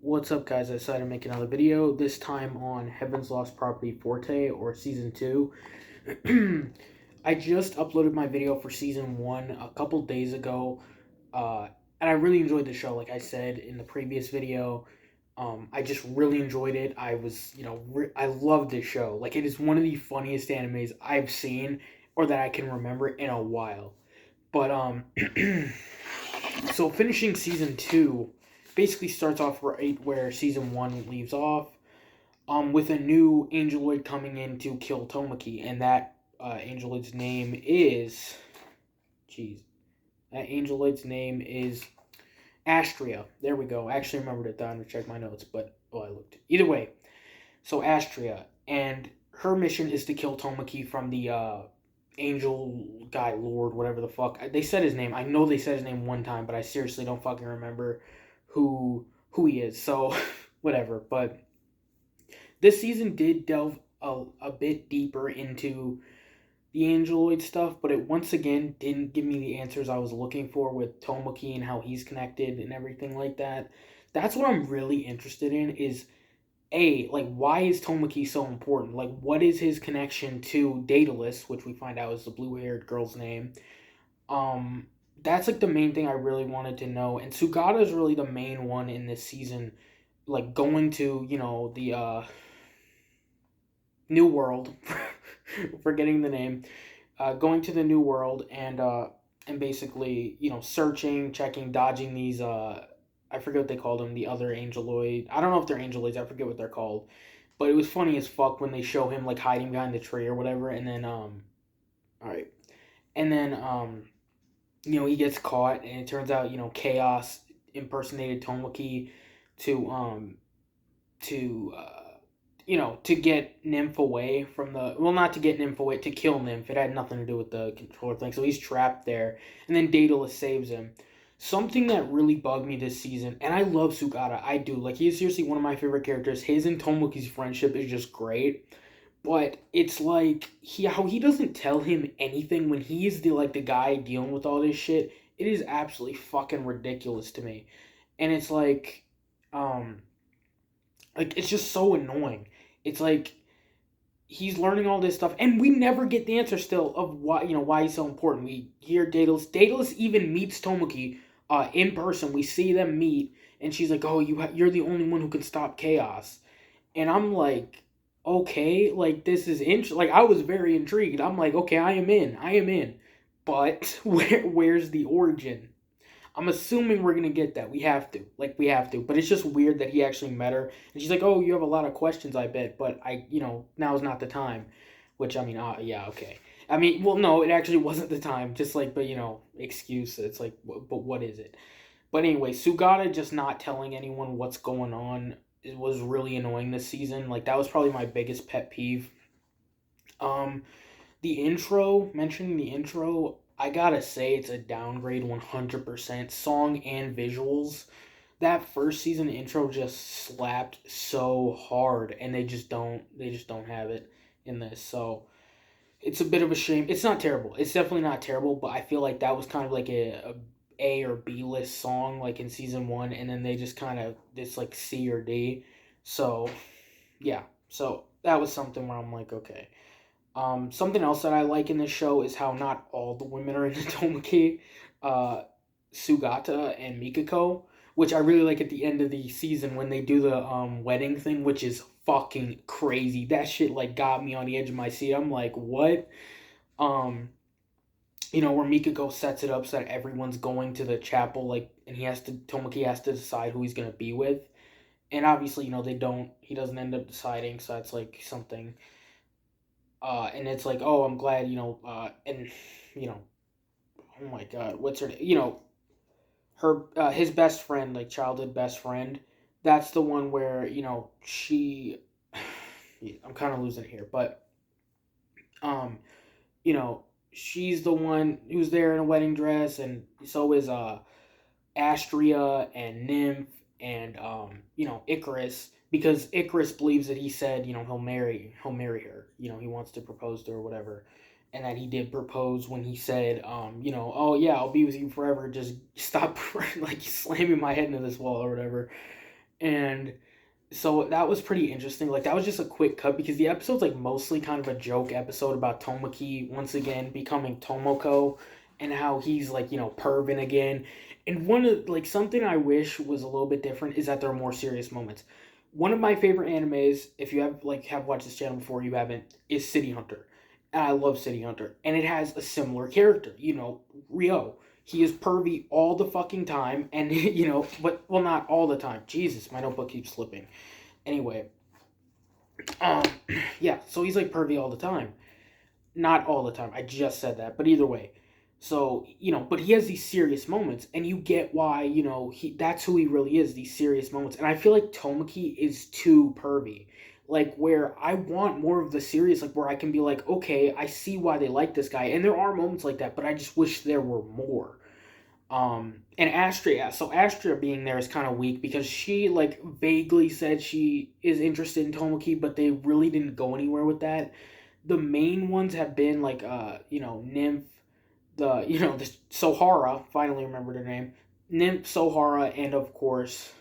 What's up, guys? I decided to make another video, this time on Heaven's Lost Property Forte, or Season 2. I just uploaded my video for Season 1 a couple days ago, and I really enjoyed the show, like I said in the previous video. I just really enjoyed it. I love this show. Like, it is one of the funniest animes I've seen, or that I can remember in a while. But, so finishing Season 2 basically starts off right where season 1 leaves off, with a new Angeloid coming in to kill Tomoki, and that Angeloid's name is, jeez, that Angeloid's name is Astria. There we go. I actually remembered it down to check my notes, but I looked. Either way, so Astria, and her mission is to kill Tomoki from the angel guy, Lord, whatever the fuck. They said his name. I know they said his name one time, but I seriously don't fucking remember who he is. So whatever. But this season did delve a bit deeper into the Angeloid stuff, but it once again didn't give me the answers I was looking for with Tomoki and how he's connected and everything like that. That's what I'm really interested in is like, why is Tomoki so important? Like, what is his connection to Daedalus, which we find out is the blue-haired girl's name? Um, that's like the main thing I really wanted to know. And Sugata is really the main one in this season, like going to the New World, forgetting the name, going to the New World and basically searching, checking, dodging these I forget what they called them, the other Angeloid. I don't know if they're Angeloids. I forget what they're called. But it was funny as fuck when they show him like hiding behind the tree or whatever, and then all right, and then he gets caught, and it turns out Chaos impersonated Tomoki to to to get Nymph away from the, well, not to get Nymph away, to kill Nymph. It had nothing to do with the controller thing. So he's trapped there, and then Daedalus saves him. Something that really bugged me this season, and I love Sugata, I do. Like, he's seriously one of my favorite characters. His and Tomoki's friendship is just great. But it's like how he doesn't tell him anything when he is the guy dealing with all this shit. It is absolutely fucking ridiculous to me. And it's um like it's just so annoying. It's like he's learning all this stuff, and we never get the answer still of why he's so important. We hear Daedalus. Daedalus even meets Tomoki in person. We see them meet, and she's like, "Oh, you're the only one who can stop chaos." And I'm like, "Okay, like this is Like, I was very intrigued. I'm like, "Okay, I am in. I am in." But where's the origin? I'm assuming we're gonna get that. We have to. Like, we have to. But it's just weird that he actually met her. And she's like, "Oh, you have a lot of questions, I bet, but now's not the time." Which, I mean, yeah, okay. I mean, well, no, it actually wasn't the time. Just like, but excuse. It's like, but what is it? But anyway, Sugata just not telling anyone what's going on, it was really annoying this season. Like, that was probably my biggest pet peeve. Um, mentioning the intro, I gotta say it's a downgrade 100%. Song and visuals. That first season intro just slapped so hard, and they just don't have it in this. So it's a bit of a shame. It's not terrible. It's definitely not terrible, but I feel like that was kind of like a or B list song like in season 1, and then they just kind of this like C or D. So yeah, so that was something where I'm like, okay. Something else that I like in this show is how not all the women are into Tomoki. Uh, Sugata and Mikako, which I really like at the end of the season when they do the wedding thing, which is fucking crazy. That shit like got me on the edge of my seat. I'm like, what? Um, where Mikako sets it up so that everyone's going to the chapel, like, and Tomoki has to decide who he's gonna be with, and obviously, he doesn't end up deciding, so that's like something. And it's like, oh, I'm glad, and you know, oh my god, what's her, her his best friend, like childhood best friend, that's the one where she, I'm kind of losing it here, but um, you know, she's the one who's there in a wedding dress, and so is Astria and Nymph and Icarus, because Icarus believes that he said he'll marry her, he wants to propose to her or whatever, and that he did propose when he said oh yeah, I'll be with you forever, just stop like slamming my head into this wall or whatever. And so that was pretty interesting. Like that was just a quick cut because the episode's like mostly kind of a joke episode about Tomoki once again becoming Tomoko and how he's like, perving again. And one of like something I wish was a little bit different is that there are more serious moments. One of my favorite animes, if you have watched this channel before, you haven't, is City Hunter. And I love City Hunter. And it has a similar character, Ryo. He is pervy all the fucking time, and but well, not all the time. Jesus, my notebook keeps slipping. Anyway, um, yeah, so he's like pervy all the time. Not all the time. I just said that, but either way. So but he has these serious moments, and you get why that's who he really is. These serious moments, and I feel like Tomoki is too pervy. Like where I want more of the serious, like where I can be like, okay, I see why they like this guy, and there are moments like that, but I just wish there were more. And Astria, so Astria being there is kind of weak because she like vaguely said she is interested in Tomoki, but they really didn't go anywhere with that. The main ones have been like Nymph, the Sohara, finally remembered her name. Nymph, Sohara, and of course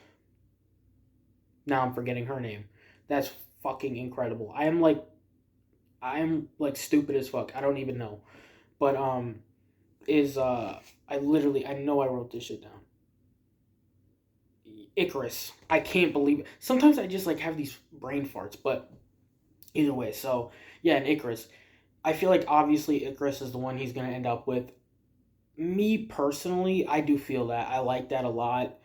now I'm forgetting her name. That's fucking incredible. I am like stupid as fuck. I don't even know. But is I know I wrote this shit down. Icarus. I can't believe it. Sometimes I just like have these brain farts, but either way, so yeah, and Icarus. I feel like obviously Icarus is the one he's gonna end up with. Me personally, I do feel that. I like that a lot.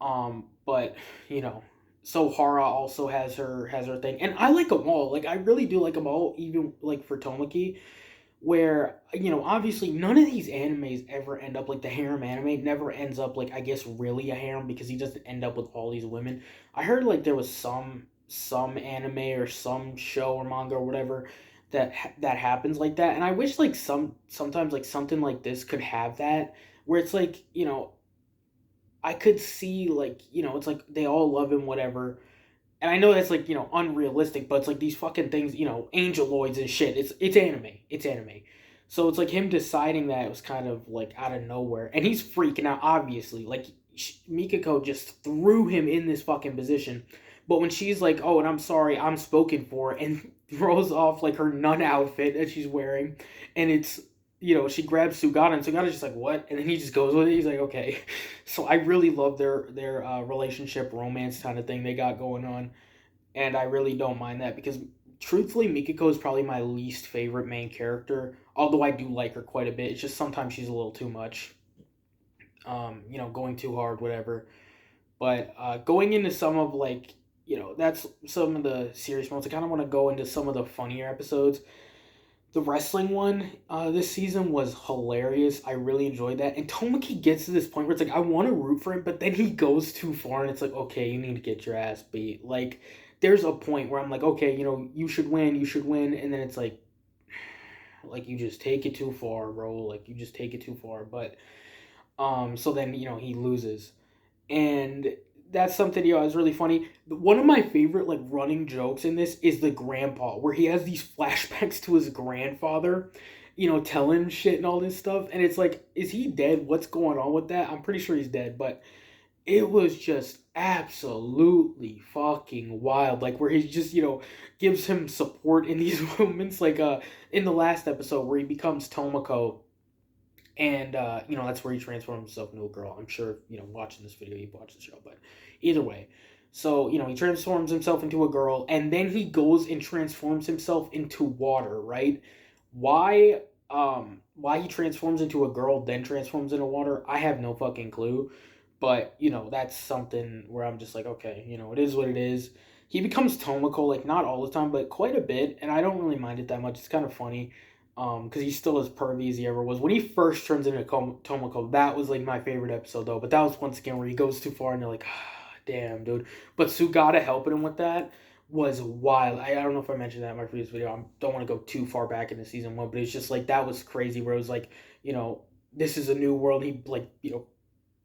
But you know, so Hara also has her thing. And I like them all. Like I really do like them all, even like for Tomoki where obviously none of these animes ever end up like the harem anime never ends up like I guess really a harem because he doesn't end up with all these women. I heard like there was some anime or some show or manga or whatever that happens like that, and I wish like sometimes like something like this could have that where it's like I could see like it's like they all love him whatever, and I know that's like unrealistic, but it's like these fucking things, angeloids and shit. It's anime. It's anime. So it's like him deciding that it was kind of like out of nowhere, and he's freaking out. Obviously, like Mikako just threw him in this fucking position, but when she's like, "Oh, and I'm sorry, I'm spoken for," and throws off like her nun outfit that she's wearing, and it's she grabs Sugata, and Sugata's just like, "What?" And then he just goes with it. He's like, "Okay." So I really love their relationship romance kind of thing they got going on, and I really don't mind that because truthfully, Mikako is probably my least favorite main character. Although I do like her quite a bit, it's just sometimes she's a little too much. Going too hard, whatever. But going into some of like that's some of the serious moments. I kind of want to go into some of the funnier episodes. The wrestling one this season was hilarious. I really enjoyed that. And Tomoki gets to this point where it's like I want to root for him, but then he goes too far, and it's like okay, you need to get your ass beat. Like there's a point where I'm like okay, you should win, and then it's like you just take it too far, bro. Like you just take it too far. But so then he loses, and that's something is really funny. One of my favorite like running jokes in this is the grandpa where he has these flashbacks to his grandfather, telling him shit and all this stuff, and it's like is he dead? What's going on with that? I'm pretty sure he's dead, but it was just absolutely fucking wild, like where he just gives him support in these moments, like in the last episode where he becomes Tomoko, and that's where he transforms himself into a girl. I'm sure watching this video you've watched the show, but either way, so he transforms himself into a girl, and then he goes and transforms himself into water, right? Why he transforms into a girl then transforms into water, I have no fucking clue, but that's something where I'm just like okay, it is what it is. He becomes Tomoko like not all the time but quite a bit, and I don't really mind it that much. It's kind of funny because he's still as pervy as he ever was. When he first turns into Tomoko, that was like my favorite episode though. But that was once again where he goes too far, and you're like, ah, damn, dude. But Sugata helping him with that was wild. I don't know if I mentioned that in my previous video. I don't want to go too far back into season one, but it's just like that was crazy. Where it was like, this is a new world. He like,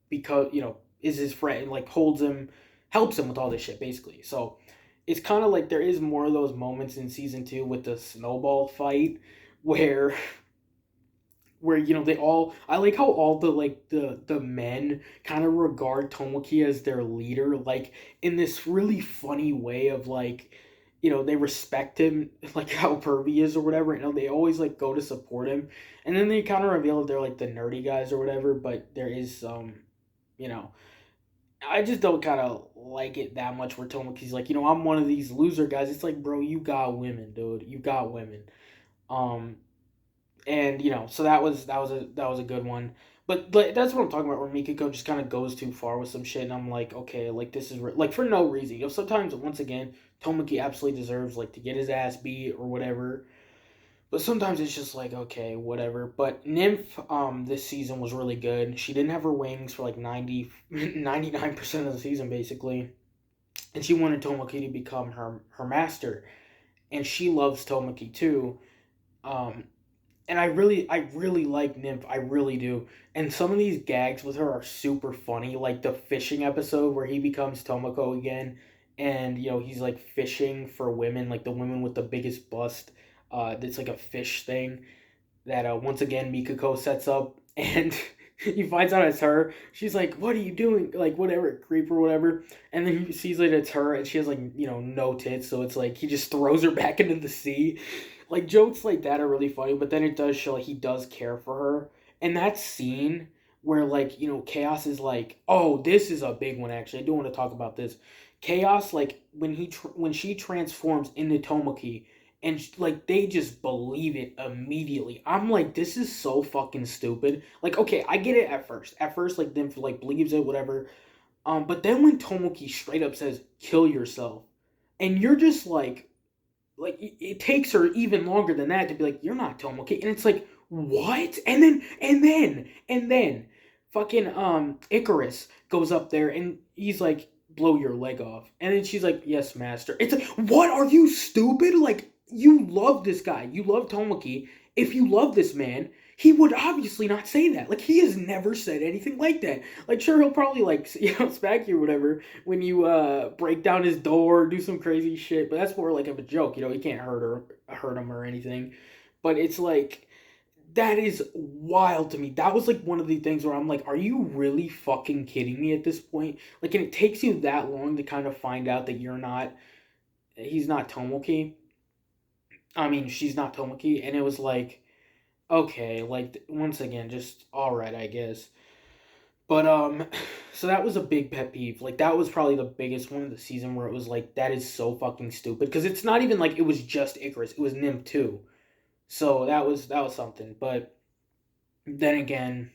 because is his friend and like holds him, helps him with all this shit basically. So it's kind of like there is more of those moments in season two with the snowball fight where where they all, I like how all the like the men kind of regard Tomoki as their leader, like in this really funny way of like, they respect him, like how pervy he is or whatever, and they always like go to support him, and then they kind of reveal that they're like the nerdy guys or whatever, but there is some, you know I just don't kind of like it that much where Tomoki's like, I'm one of these loser guys. It's like, bro, you got women, dude. You got women. Um, and so that was a good one. But like, that's what I'm talking about. Where Mikiko just kind of goes too far with some shit, and I'm like, okay, like this is like for no reason. Sometimes once again, Tomoki absolutely deserves like to get his ass beat or whatever. But sometimes it's just like, okay, whatever. But Nymph, this season was really good. She didn't have her wings for like 99% of the season, basically. And she wanted Tomoki to become her master. And she loves Tomoki too. Um, and I really like Nymph. I really do. And some of these gags with her are super funny. Like the fishing episode where he becomes Tomoko again. And, he's like fishing for women, like the women with the biggest bust. It's like a fish thing that once again Mikako sets up, and he finds out it's her. She's like, "What are you doing?" Like whatever, creep or whatever. And then he sees that it's her, and she has like no tits, so it's like he just throws her back into the sea. Like jokes like that are really funny, but then it does show like he does care for her. And that scene where like Chaos is like, "Oh, this is a big one actually. I do want to talk about this." Chaos, like when she transforms into Tomoki, and like they just believe it immediately. I'm like, this is so fucking stupid. Like, okay, I get it at first. At first, like them like believes it, whatever. But then when Tomoki straight up says, "Kill yourself," and you're just like it takes her even longer than that to be like, "You're not Tomoki," and it's like, what? And then fucking Icarus goes up there and he's like, "Blow your leg off," and then she's like, "Yes, master." It's like, what, are you stupid? Like, you love this guy, you love Tomoki. If you love this man, he would obviously not say that. Like, he has never said anything like that. Like, sure, he'll probably like smack you or whatever when you break down his door, do some crazy shit, but that's more like of a joke. He can't hurt him or anything. But it's like, that is wild to me. That was like one of the things where I'm like, are you really fucking kidding me at this point? Like, and it takes you that long to kind of find out that he's not Tomoki. I mean, she's not Tomoki, and it was like, okay, like once again, just all right, I guess. But so that was a big pet peeve. Like that was probably the biggest one of the season where it was like, that is so fucking stupid, because it's not even like it was just Icarus, it was Nim too. So that was something. But then again,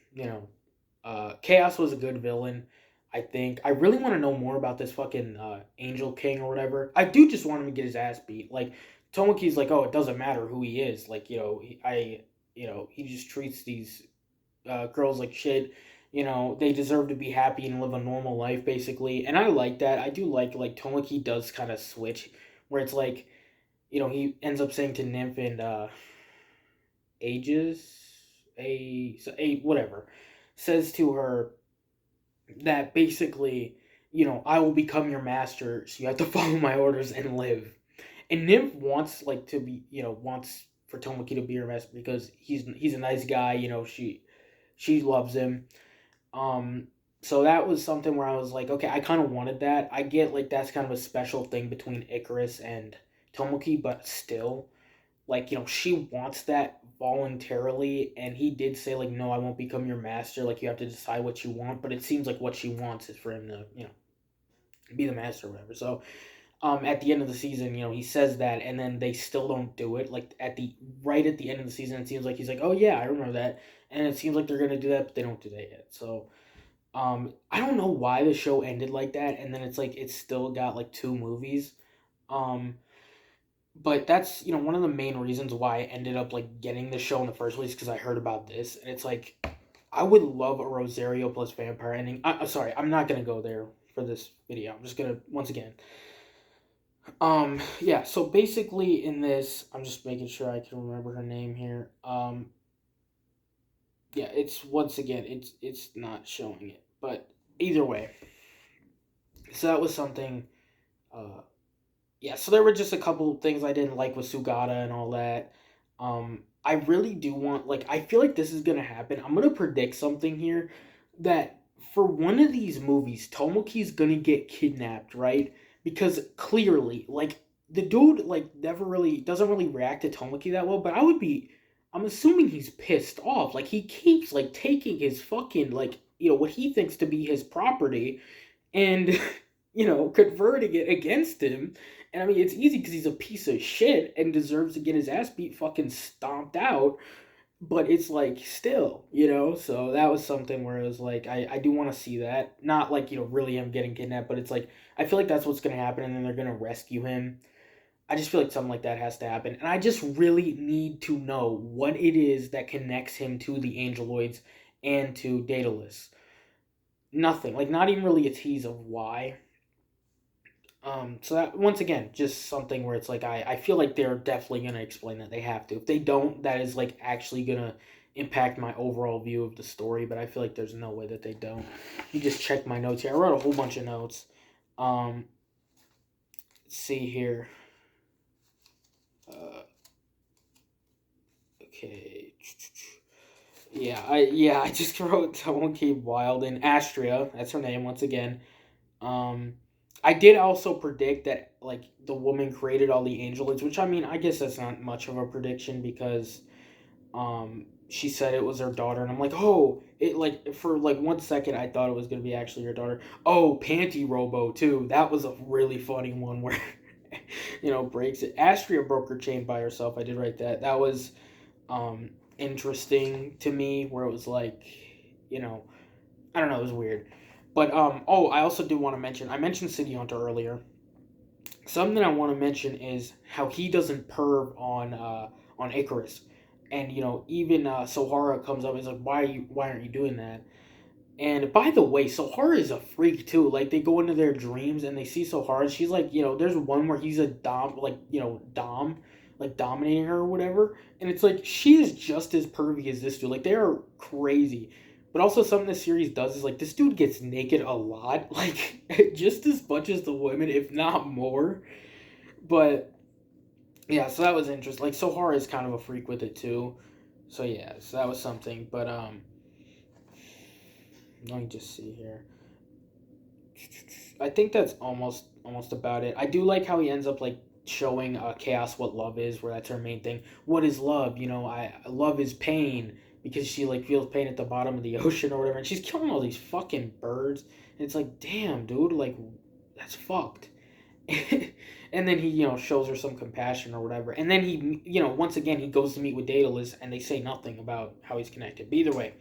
Chaos was a good villain. I think I really want to know more about this fucking Angel King or whatever. I do just want him to get his ass beat. Like Tomoki's like, oh, it doesn't matter who he is. Like he just treats these girls like shit. They deserve to be happy and live a normal life, basically. And I like that. I do like Tomoki does kind of switch, where it's like, he ends up saying to Nymph and Aegis, a whatever, says to her that basically, I will become your master, so you have to follow my orders and live. And Nymph wants like to be, wants for Tomoki to be her master because he's a nice guy. She loves him. Um, so that was something where I was like, okay, I kind of wanted that. I get like that's kind of a special thing between Icarus and Tomoki, but still, like, she wants that voluntarily, and he did say like, no, I won't become your master. Like, you have to decide what you want, but it seems like what she wants is for him to, be the master or whatever. So, at the end of the season, he says that, and then they still don't do it. Like right at the end of the season, it seems like he's like, "Oh yeah, I remember that," and it seems like they're gonna do that, but they don't do that yet. So, I don't know why the show ended like that, and then it's like it's still got like two movies. Um, but that's one of the main reasons why I ended up like getting the show in the first place, because I heard about this, and it's like I would love a Rosario plus vampire ending. Sorry, I'm not gonna go there for this video. I'm just gonna once again. Yeah, so basically in this, I'm just making sure I can remember her name here. Yeah, it's once again, it's not showing it, but either way. So that was something. Uh, yeah, so there were just a couple things I didn't like with Sugata and all that. I really do want, like, I feel like this is gonna happen. I'm gonna predict something here that for one of these movies, Tomoki's gonna get kidnapped, right? Because clearly, like, the dude, like, never really doesn't really react to Tomoki that well, but I'm assuming he's pissed off. Like, he keeps, like, taking his fucking, like, what he thinks to be his property and converting it against him. And I mean, it's easy because he's a piece of shit and deserves to get his ass beat fucking stomped out. But it's like still, so that was something where it was like I do want to see that. Not like, really him getting kidnapped, but it's like I feel like that's what's gonna happen and then they're gonna rescue him. I just feel like something like that has to happen. And I just really need to know what it is that connects him to the Angeloids and to Daedalus. Nothing. Like not even really a tease of why. So that once again, just something where it's like I feel like they're definitely gonna explain that. They have to. If they don't, that is like actually gonna impact my overall view of the story. But I feel like there's no way that they don't. You just check my notes here. I wrote a whole bunch of notes. Let's see here. Uh, okay. I just wrote someone keep wild in Astria. That's her name once again. Um, I did also predict that like the woman created all the angelids, which I mean, I guess that's not much of a prediction because she said it was her daughter, and I'm like, oh, it like for like 1 second I thought it was gonna be actually her daughter. Oh, Panty Robo too. That was a really funny one where breaks it. Astria broke her chain by herself. I did write that. That was interesting to me, where it was like, you know, I don't know, it was weird. But I also do want to mention. I mentioned City Hunter earlier. Something I want to mention is how he doesn't perv on Icarus, and even Sohara comes up and is like, why aren't you doing that? And by the way, Sohara is a freak too. Like they go into their dreams and they see Sohara. She's like, there's one where he's a dom, like dom, like dominating her or whatever. And it's like she is just as pervy as this dude. Like they are crazy. But also something this series does is like this dude gets naked a lot, like just as much as the women, if not more. But yeah, so that was interesting. Like Sohara is kind of a freak with it too. So yeah, so that was something. But let me just see here. I think that's almost about it. I do like how he ends up like showing Chaos what love is, where that's her main thing. What is love? I love is pain because she like feels pain at the bottom of the ocean or whatever, and she's killing all these fucking birds. And it's like, damn, dude, like that's fucked. And then he shows her some compassion or whatever, and then he once again he goes to meet with Daedalus, and they say nothing about how he's connected. But either way,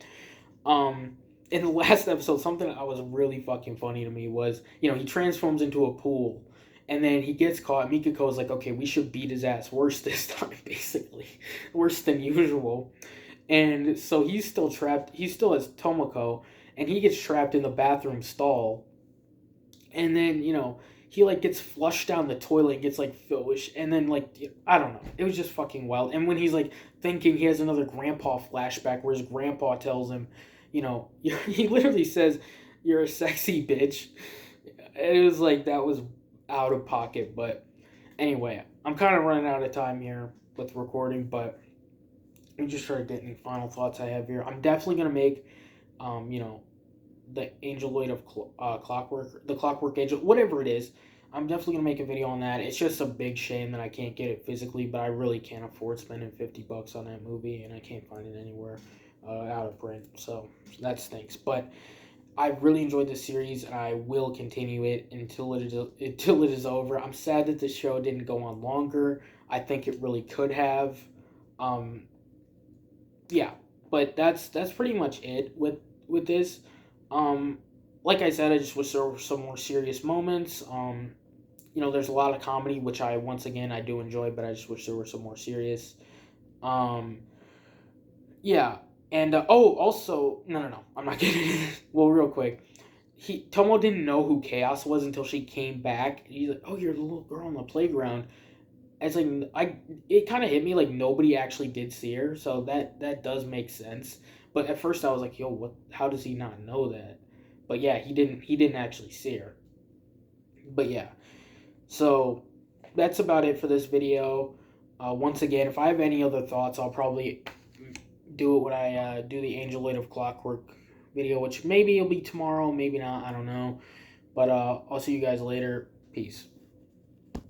um, in the last episode, something that was really fucking funny to me was, he transforms into a pool, and then he gets caught. Mikako is like, okay, we should beat his ass worse this time, basically, worse than usual. And so he's still trapped. He still has Tomoko, and he gets trapped in the bathroom stall. And then he like gets flushed down the toilet and gets like fish, and then like I don't know, it was just fucking wild. And when he's like thinking, he has another grandpa flashback where his grandpa tells him, he literally says, "You're a sexy bitch," and it was like that was out of pocket. But anyway, I'm kind of running out of time here with recording, but let me just try to get any final thoughts I have here. I'm definitely gonna make um you know the Angeloid of Clockwork, the Clockwork Angel, whatever it is. I'm definitely gonna make a video on that. It's just a big shame that I can't get it physically, but I really can't afford spending $50 on that movie, and I can't find it anywhere out of print. So that stinks. But I really enjoyed this series, and I will continue it until it is over. I'm sad that the show didn't go on longer. I think it really could have. Um, yeah, but that's pretty much it with this. Um, like I said, I just wish there were some more serious moments. There's a lot of comedy, which I once again I do enjoy, but I just wish there were some more serious. Um, yeah, and also no, I'm not getting well, real quick. Tomo didn't know who Chaos was until she came back. He's like, "Oh, you're the little girl on the playground." It's like it kind of hit me like nobody actually did see her, so that does make sense. But at first I was like, yo, what? How does he not know that? But yeah, he didn't actually see her. But yeah, so that's about it for this video. Once again, if I have any other thoughts, I'll probably do it when I do the Angel of Clockwork video, which maybe it'll be tomorrow, maybe not, I don't know. But I'll see you guys later. Peace.